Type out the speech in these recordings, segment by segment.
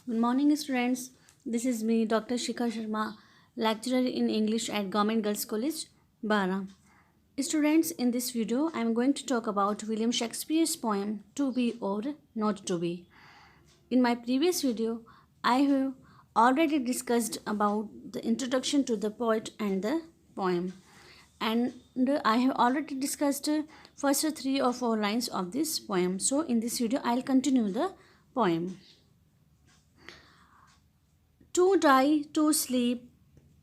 Good morning, students. This is me, Dr. Shikha Sharma, lecturer in English at Government Girls College, Bara. Students, in this video, I am going to talk about William Shakespeare's poem To Be or Not to Be. In my previous video, I have already discussed about the introduction to the poet and the poem. And I have already discussed first 3 or 4 lines of this poem. So, in this video, I'll continue the poem. To die, to sleep,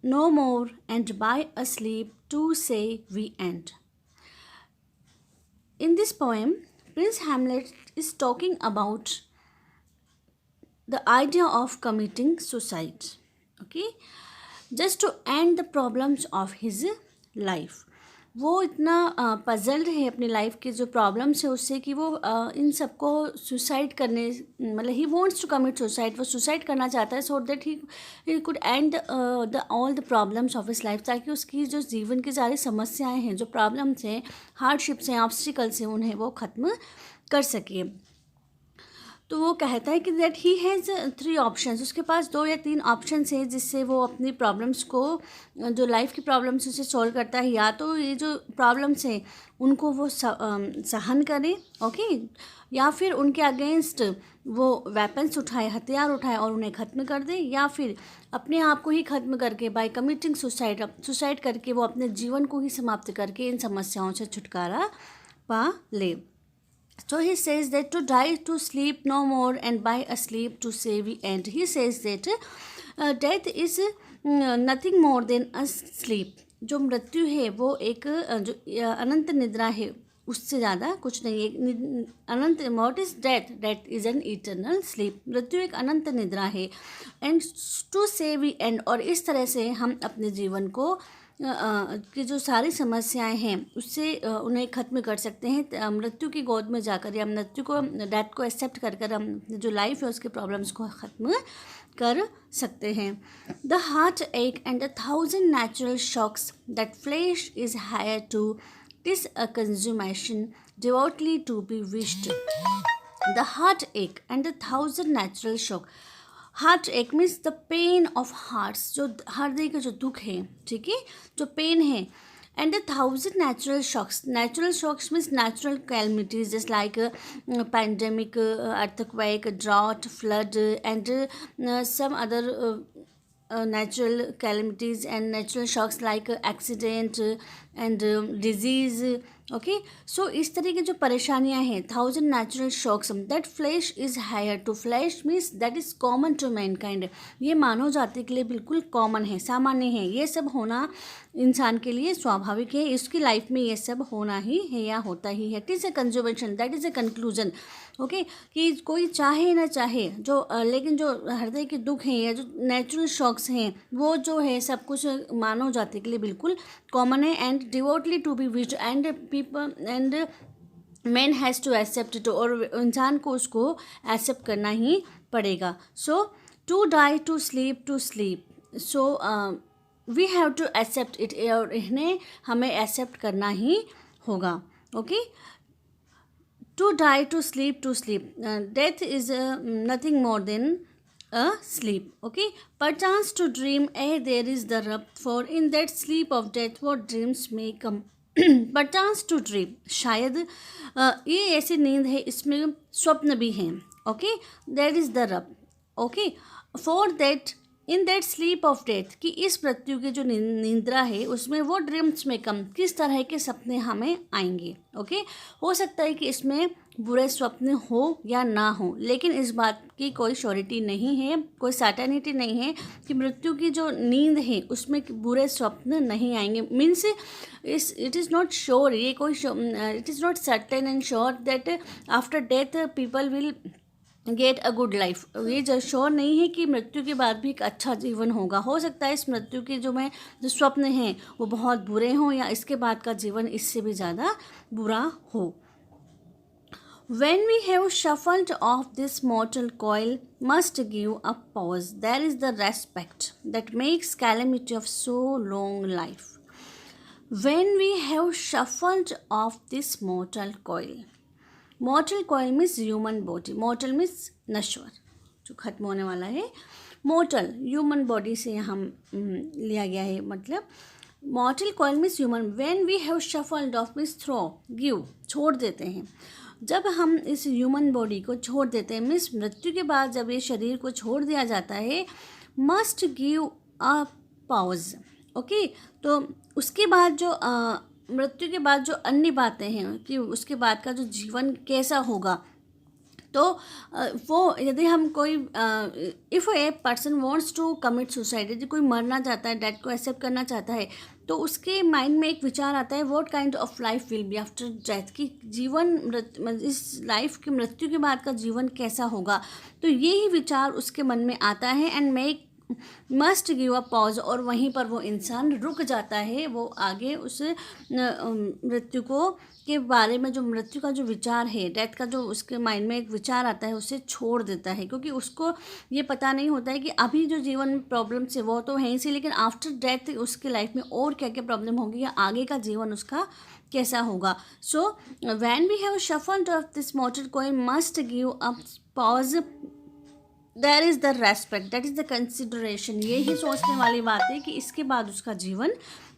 no more, and by asleep, to say we end. In this poem, Prince Hamlet is talking about the idea of committing suicide, okay, just to end the problems of his life. वो इतना puzzled है अपनी life के जो problems है उससे कि वो इन सबको सुसाइड करने मतलब ही वांट्स टू कमिट सुसाइड, वो सुसाइड करना चाहता है so that he could end the all the problems of his life, ताकि उसकी जो जीवन की सारी समस्याएं हैं, जो प्रॉब्लम्स हैं, हार्डशिप्स हैं, ऑब्स्टिकल्स हैं, उन्हें वो ख़त्म कर सके. तो वो कहता है कि दैट ही हैज़ 3 ऑप्शंस, उसके पास 2 या 3 ऑप्शंस हैं जिससे वो अपनी प्रॉब्लम्स को, जो लाइफ की प्रॉब्लम्स उसे सॉल्व करता है. या तो ये जो प्रॉब्लम्स हैं उनको वो सहन करे, ओके, या फिर उनके अगेंस्ट वो वेपन्स उठाए, हथियार उठाए और उन्हें ख़त्म कर दे, या फिर अपने आप को ही ख़त्म करके बाय कमिटिंग सुसाइड करके वो अपने जीवन को ही समाप्त करके इन समस्याओं से छुटकारा पा ले. So he says that to die, to sleep no more, and by asleep to say we end. He says that death is nothing more than a sleep. जो मृत्यु है वो एक जो अनंत निद्रा है, उससे ज़्यादा कुछ नहीं है. अनंत, what is death? Death is an eternal sleep. मृत्यु एक अनंत निद्रा है. And to say we end, और इस तरह से हम अपने जीवन को की जो सारी समस्याएं हैं उससे उन्हें ख़त्म कर सकते हैं. मृत्यु की गोद में जाकर या मृत्यु को, डेथ को एक्सेप्ट कर कर हम जो लाइफ है उसके प्रॉब्लम्स को ख़त्म कर सकते हैं. द हार्ट एक and 1,000 natural shocks that flash is higher to TISS a consummation devoutly to be wished. The heart एक एंड 1,000 नेचुरल शॉक. हार्ट एक means the pain of hearts, जो हृदय का जो दुख है, ठीक है, जो पेन है. And 1,000 natural shocks means natural calamities just like pandemic, earthquake, drought, flood and some other natural calamities and natural shocks like accident and disease. Okay, so इस तरह की जो परेशानियां हैं, 1,000 natural shocks. That flesh is heir to, flesh means that is common to mankind. ये मानव जाति के लिए बिल्कुल कॉमन है, सामान्य है. ये सब होना इंसान के लिए स्वाभाविक है, इसकी लाइफ में ये सब होना ही है या होता ही है. It is a consummation, that is a conclusion. Okay, कि कोई चाहे ना चाहे जो लेकिन जो हृदय के दुख हैं या जो नेचुरल शॉक्स हैं वो जो है सब कुछ मानव जाति के लिए बिल्कुल कॉमन है. And devoutly to be wished and people and man has to accept it, और इंसान को उसको एक्सेप्ट करना ही पड़ेगा. So to die, to sleep, so we have to accept it, और इन्हें हमें एक्सेप्ट करना ही होगा. Okay, to die, to sleep, death is nothing more than a sleep. Okay, perchance to dream, there is the rub, for in that sleep of death what dreams may come. perchance to dream, शायद ये ऐसी नींद है इसमें स्वप्न भी हैं. Okay, that is the rub. Okay, for that in that sleep of death, कि इस मृत्यु की जो निंद्रा है उसमें वो ड्रीम्स में कम, किस तरह के सपने हमें आएंगे. ओके, हो सकता है कि इसमें बुरे स्वप्न हो या ना हो, लेकिन इस बात की कोई श्योरिटी नहीं है, कोई सर्टेनिटी नहीं है कि मृत्यु की जो नींद है उसमें बुरे स्वप्न नहीं आएंगे. Means it is not sure, ये कोई it is not certain and sure that after death people will get a good life. ये जो श्योर नहीं है कि मृत्यु के बाद भी एक अच्छा जीवन होगा. हो सकता है इस मृत्यु के जो स्वप्न हैं वो बहुत बुरे हों, या इसके बाद का जीवन इससे भी ज़्यादा बुरा हो. When we have shuffled off this mortal coil, must give a pause. There is the respect that makes calamity of so long life. When we have shuffled off this mortal coil means human body. Mortal means nashwar. जो ख़त्म होने वाला है। Mortar human body से यहाँ लिया गया है, मतलब mortal coil means human, when we have shuffled off means throw, give, छोड़ देते हैं। जब हम इस ह्यूमन बॉडी को छोड़ देते हैं मीन्स मृत्यु के बाद जब ये शरीर को छोड़ दिया जाता है, must give a pause. Okay, तो उसके बाद जो मृत्यु के बाद जो अन्य बातें हैं कि उसके बाद का जो जीवन कैसा होगा, तो वो यदि हम कोई if a person wants to commit suicide, यदि कोई मरना चाहता है, डेथ को एक्सेप्ट करना चाहता है, तो उसके माइंड में एक विचार आता है what kind of life will be after death, कि जीवन इस लाइफ की मृत्यु के बाद का जीवन कैसा होगा। तो यही विचार उसके मन में आता है and make must give a pause, और वहीं पर वो इंसान रुक जाता है, वो आगे उस मृत्यु को के बारे में जो मृत्यु का जो विचार है, डेथ का जो उसके माइंड में एक विचार आता है, उसे छोड़ देता है, क्योंकि उसको ये पता नहीं होता है कि अभी जो जीवन में प्रॉब्लम्स है वो तो है ही सी, लेकिन आफ्टर डेथ उसके लाइफ में और क्या क्या प्रॉब्लम होगी या आगे का जीवन उसका कैसा होगा। So when we have shuffled off this mortal coin must give a pause, there is the respect, that is the consideration. यही सोचने वाली बात है कि इसके बाद उसका जीवन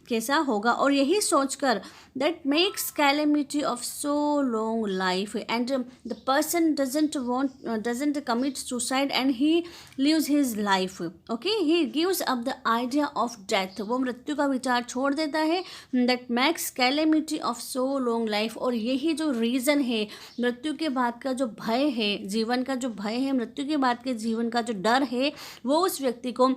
कैसा होगा, और यही सोचकर that makes calamity of so long life and the person doesn't commit suicide and he lives his life. Okay, he gives up the idea of death, वो मृत्यु का विचार छोड़ देता है। That makes calamity of so long life, और यही जो रीज़न है, मृत्यु के बाद का जो भय है, जीवन का जो भय है, मृत्यु के बाद के जीवन का जो डर है, वो उस व्यक्ति को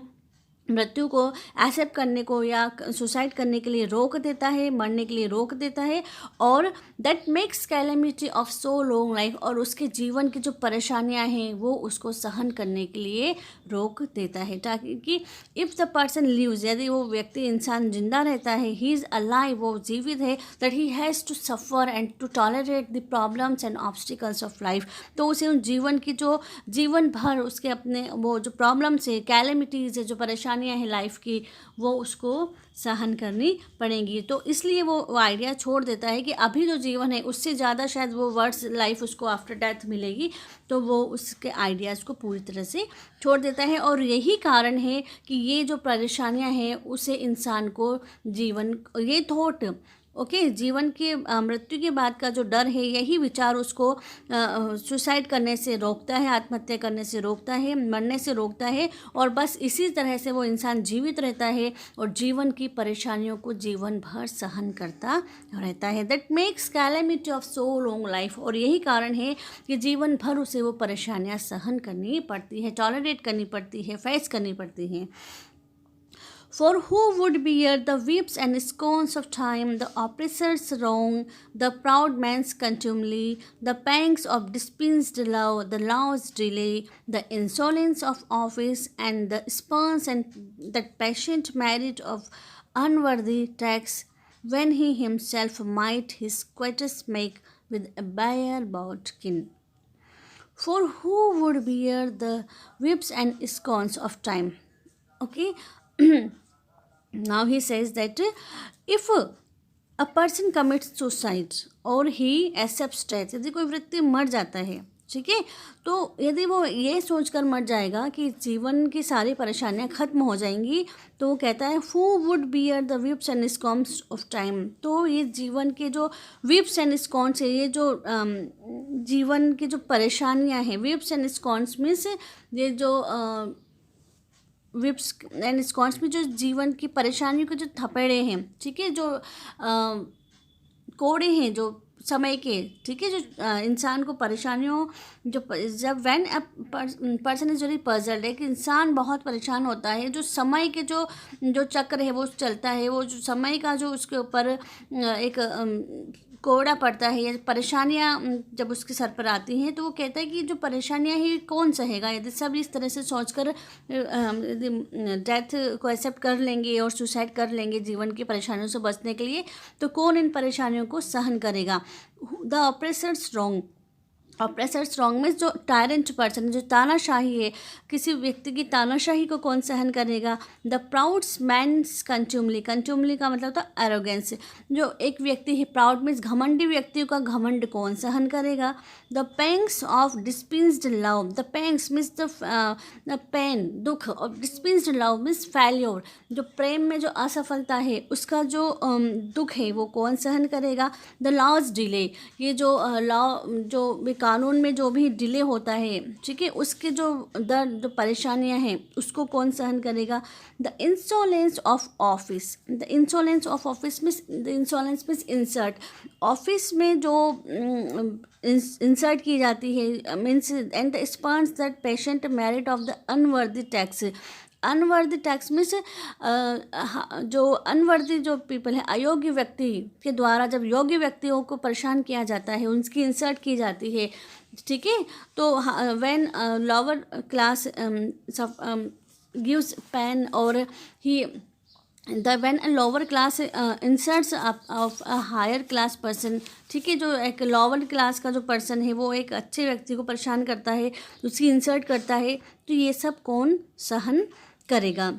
मृत्यु को एक्सेप्ट करने को या सुसाइड करने के लिए रोक देता है, मरने के लिए रोक देता है। और that makes calamity of so long life, और उसके जीवन की जो परेशानियां हैं वो उसको सहन करने के लिए रोक देता है, ताकि इफ़ द पर्सन लिव्स, यदि वो व्यक्ति इंसान जिंदा रहता है, ही इज़ अलाइव, वो जीवित है, that he has to suffer and to tolerate the problems and obstacles of life. तो उसे उन जीवन की जो जीवन भर उसके अपने वो जो प्रॉब्लम्स है, कैलेमिटीज़ है, जो परेशानियाँ है लाइफ की, वो उसको सहन करनी पड़ेंगी। तो इसलिए वो आइडिया छोड़ देता है कि अभी जो जीवन है उससे ज़्यादा शायद वो वर्ड्स लाइफ उसको आफ्टर डेथ मिलेगी, तो वो उसके आइडियाज़ को पूरी तरह से छोड़ देता है। और यही कारण है कि ये जो परेशानियां हैं उसे इंसान को जीवन, ये थॉट, ओके, जीवन के मृत्यु के बाद का जो डर है, यही विचार उसको सुसाइड करने से रोकता है, आत्महत्या करने से रोकता है, मरने से रोकता है, और बस इसी तरह से वो इंसान जीवित रहता है और जीवन की परेशानियों को जीवन भर सहन करता रहता है। That makes calamity of so long life, और यही कारण है कि जीवन भर उसे वो परेशानियाँ सहन करनी पड़ती है, टॉलरेट करनी पड़ती है, फेस करनी पड़ती हैं। For who would bear the whips and scorns of time, the oppressor's wrong, the proud man's contumely, the pangs of dispensed love, the law's delay, the insolence of office, and the spurns and that patient merit of unworthy tax, when he himself might his quietus make with a bare bodkin. For who would bear the whips and scorns of time? Okay. Now he says that if a person commits suicide or he accepts death, यदि कोई व्यक्ति मर जाता है, ठीक है, तो यदि वो ये सोचकर मर जाएगा कि जीवन की सारी परेशानियां खत्म हो जाएंगी, तो वो कहता है who would bear the whips and scorns of time. तो ये जीवन के जो विप्स एंड स्कॉन्स है, ये जो जीवन की जो परेशानियां हैं, विप्स एंड स्कॉन्स मीन्स ये जो विप्स एंड स्कॉन्स में जो जीवन की परेशानियों के जो थपेड़े हैं, ठीक है, जो कोड़े हैं जो समय के, ठीक है, जो इंसान को परेशानियों जो जब when a person is very puzzled, एक इंसान बहुत परेशान होता है, जो समय के जो चक्र है वो चलता है, वो जो समय का जो उसके ऊपर एक कोड़ा पड़ता है या परेशानियाँ जब उसके सर पर आती हैं, तो वो कहता है कि जो परेशानियाँ हैं कौन सहेगा। यदि सब इस तरह से सोचकर डेथ को एक्सेप्ट कर लेंगे और सुसाइड कर लेंगे जीवन की परेशानियों से बचने के लिए, तो कौन इन परेशानियों को सहन करेगा। The oppressors wrong, oppressor strong में जो टायरेंट पर्सन, जो तानाशाही है, किसी व्यक्ति की तानाशाही को कौन सहन करेगा? द प्राउड मैन्स कंट्यूमली, कंट्यूमली का मतलब था एरोगेंस, जो एक व्यक्ति है प्राउड मीन्स घमंडी व्यक्तियों का घमंड कौन सहन करेगा? The pangs of despised love, the pangs means the pain, दुख, और डिस्पिंस्ड लव मीन्स फेल्योर, जो प्रेम में जो असफलता है उसका जो दुख है वो कौन सहन करेगा? द लॉज डिले, ये जो लॉ, जो भी कानून में जो भी डिले होता है, ठीक है, उसके जो दर्द, जो परेशानियां हैं उसको कौन सहन करेगा? The insolence of office, the insolence of office means, the insolence means insert, office में जो इंसर्ट की जाती है means, and the spawns that patient merit of the unworthy tax, unworthy tax means जो अनवर्दी जो पीपल है, अयोग्य व्यक्ति के द्वारा जब योग्य व्यक्तियों को परेशान किया जाता है, उनकी इंसर्ट की जाती है, ठीक है। तो when lower class gives pain और he when a lower class inserts of a higher class person, ठीक है, जो एक लोअर क्लास का जो पर्सन है वो एक अच्छे व्यक्ति को परेशान करता है, उसकी इंसर्ट करता है, तो ये सब कौन सहन करेगा?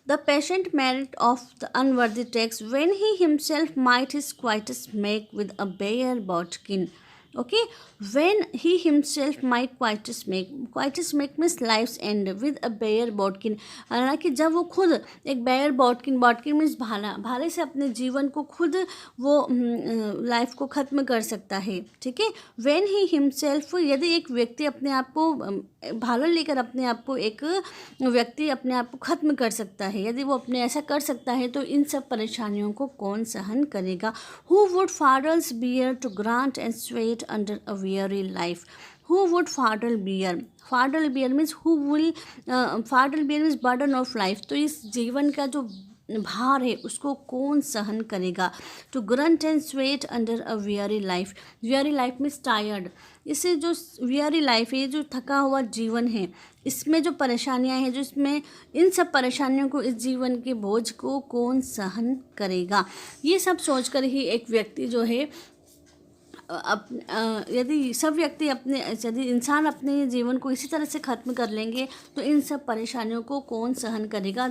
The patient merit of the unworthy tax when he himself might his quietest make with a bare bodkin. Okay, when he himself might quietest make means life's end with a bare bodkin, हालांकि जब वो खुद एक bare bodkin, bodkin means भाला, भाले से अपने जीवन को खुद वो लाइफ को ख़त्म कर सकता है, ठीक है। when he himself, यदि एक व्यक्ति अपने आप को भाला लेकर अपने आप को, एक व्यक्ति अपने आप को ख़त्म कर सकता है, यदि वो अपने ऐसा कर सकता है, तो इन सब परेशानियों को कौन सहन करेगा? Who would fathers bear to grant and sweat under a weary life? Who would father bear? Father bear means who will, father bear means burden of life, तो इस जीवन का जो भार है उसको कौन सहन करेगा? To grunt and sweat under a weary life, weary life means tired, इसे जो वियरी लाइफ है, ये जो थका हुआ जीवन है, इसमें जो परेशानियां हैं, जो इसमें इन सब परेशानियों को, इस जीवन के बोझ को कौन सहन करेगा? ये सब सोचकर ही एक व्यक्ति जो है यदि सब व्यक्ति अपने, यदि इंसान अपने जीवन को इसी तरह से ख़त्म कर लेंगे, तो इन सब परेशानियों को कौन सहन करेगा,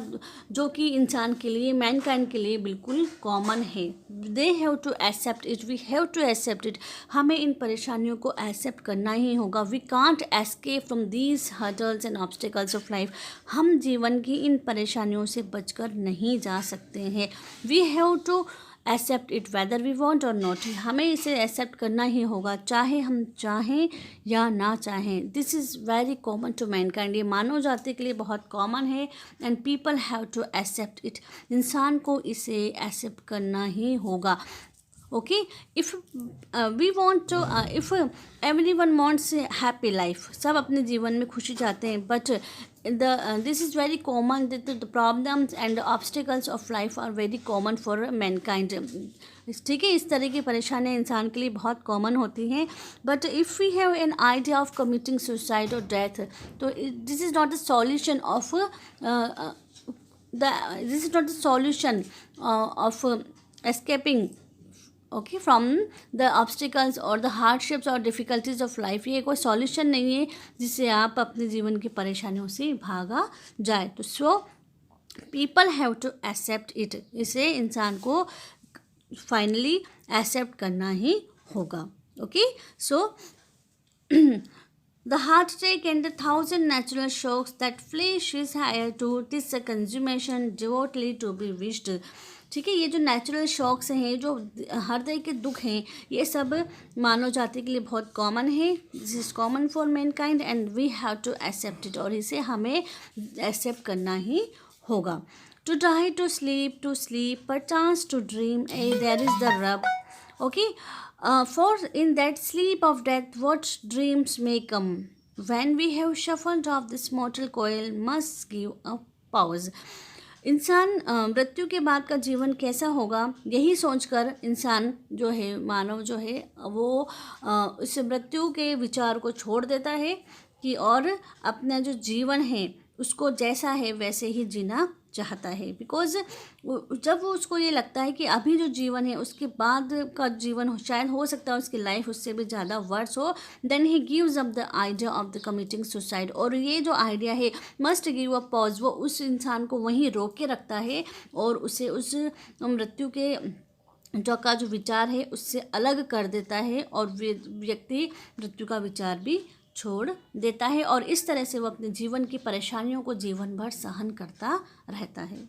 जो कि इंसान के लिए, मैनकाइंड के लिए बिल्कुल कॉमन है। They have to accept it, we have to accept it, हमें इन परेशानियों को एक्सेप्ट करना ही होगा। We can't escape from these hurdles and obstacles of life, हम जीवन की इन परेशानियों से बचकर नहीं जा सकते हैं। We have to accept it whether we want और नॉट, हमें इसे एक्सेप्ट करना ही होगा, चाहे हम चाहें या ना चाहें। This is very common to mankind, ये मानव जाति के लिए बहुत कॉमन है, and people have to accept it, इंसान को इसे एक्सेप्ट करना ही होगा। Okay, if we want to, if every one wants happy life, सब अपने जीवन में खुशी चाहते हैं, but this is very common that the problems and the obstacles of life are very common for mankind, ठीक है। इस तरह की परेशानियाँ इंसान के लिए बहुत कॉमन होती हैं, but if we have an idea of committing suicide और डेथ, तो this is not the solution of this is not the solution of escaping, okay, from the obstacles और द हार्डशिप्स और डिफ़िकल्टीज ऑफ लाइफ। ये कोई solution नहीं है जिससे आप अपने जीवन की परेशानियों से भागा जाए। तो so people have to accept it, इसे इंसान को फाइनली एक्सेप्ट करना ही होगा। Okay, so the heart attack and the 1,000 natural shocks that flesh is higher to this consummation devoutly to be wished, ठीक है। ये जो नेचुरल शॉक्स हैं, जो हृदय के दुख हैं, ये सब मानव जाति के लिए बहुत कॉमन है। This is common for mankind and we have to accept it, और इसे हमें एक्सेप्ट करना ही होगा। To die to sleep perchance to dream, ay there is the rub, okay, for in that sleep of death what dreams may come, when we have shuffled off this mortal coil must give a pause। इंसान मृत्यु के बाद का जीवन कैसा होगा, यही सोचकर इंसान जो है, मानव जो है, वो इस मृत्यु के विचार को छोड़ देता है कि और अपना जो जीवन है उसको जैसा है वैसे ही जीना चाहता है। बिकॉज जब वो उसको ये लगता है कि अभी जो जीवन है उसके बाद का जीवन शायद हो सकता है उसकी लाइफ उससे भी ज़्यादा वर्स हो, then he gives up the idea of the committing suicide. और ये जो आइडिया है मस्ट गिव अ पॉज, वो उस इंसान को वहीं रोक के रखता है और उसे उस मृत्यु के जो विचार है उससे अलग कर देता है, और व्यक्ति मृत्यु का विचार भी छोड़ देता है, और इस तरह से वो अपने जीवन की परेशानियों को जीवन भर सहन करता रहता है।